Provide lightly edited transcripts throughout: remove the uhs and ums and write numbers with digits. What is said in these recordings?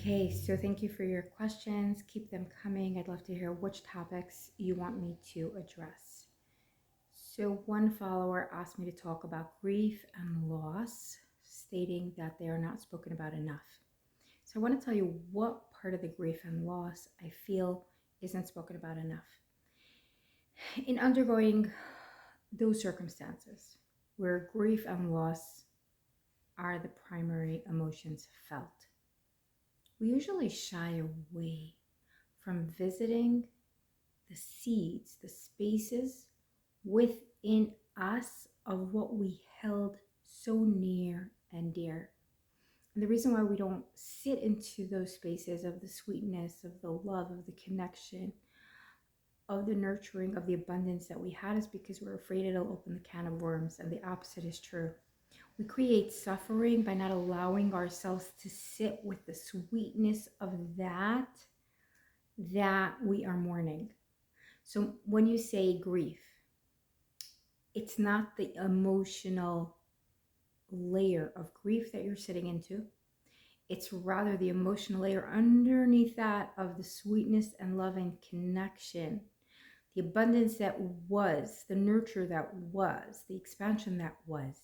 Okay, so thank you for your questions. Keep them coming. I'd love to hear which topics you want me to address. So, one follower asked me to talk about grief and loss, stating that they are not spoken about enough. So, I want to tell you what part of the grief and loss I feel isn't spoken about enough. In undergoing those circumstances where grief and loss are the primary emotions felt, we usually shy away from visiting the seeds, the spaces within us of what we held so near and dear. And the reason why we don't sit into those spaces of the sweetness, of the love, of the connection, of the nurturing, of the abundance that we had is because we're afraid it'll open the can of worms. And the opposite is true. We create suffering by not allowing ourselves to sit with the sweetness of that we are mourning. So when you say grief, it's not the emotional layer of grief that you're sitting into. It's rather the emotional layer underneath that of the sweetness and love and connection, the abundance that was, the nurture that was, the expansion that was.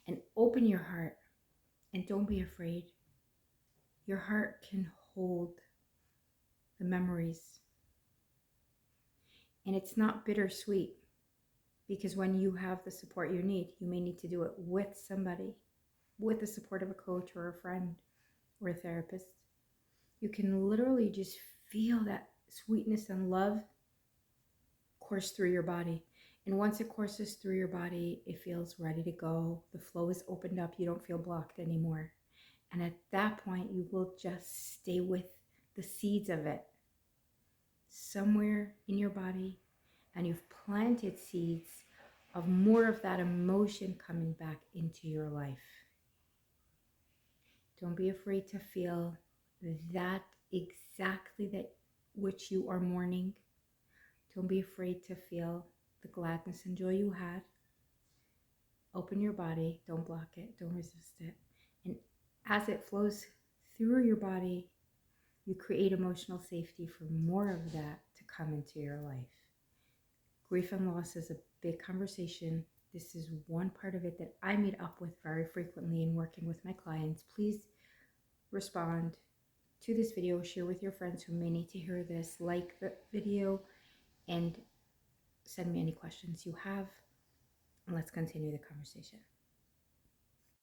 And open your heart and don't be afraid. Your heart can hold the memories. And it's not bittersweet, because when you have the support you need, you may need to do it with somebody, with the support of a coach or a friend or a therapist. You can literally just feel that sweetness and love course through your body. And once it courses through your body, it feels ready to go. The flow is opened up. You don't feel blocked anymore. And at that point, you will just stay with the seeds of it somewhere in your body. And you've planted seeds of more of that emotion coming back into your life. Don't be afraid to feel that exactly that which you are mourning. Don't be afraid to feel the gladness and joy you had. Open your body. Don't block it. Don't resist it. And as it flows through your body, you create emotional safety for more of that to come into your life. Grief and loss is a big conversation. This is one part of it that I meet up with very frequently in working with my clients. Please respond to this video, share with your friends who may need to hear this, like the video, and send me any questions you have. And let's continue the conversation.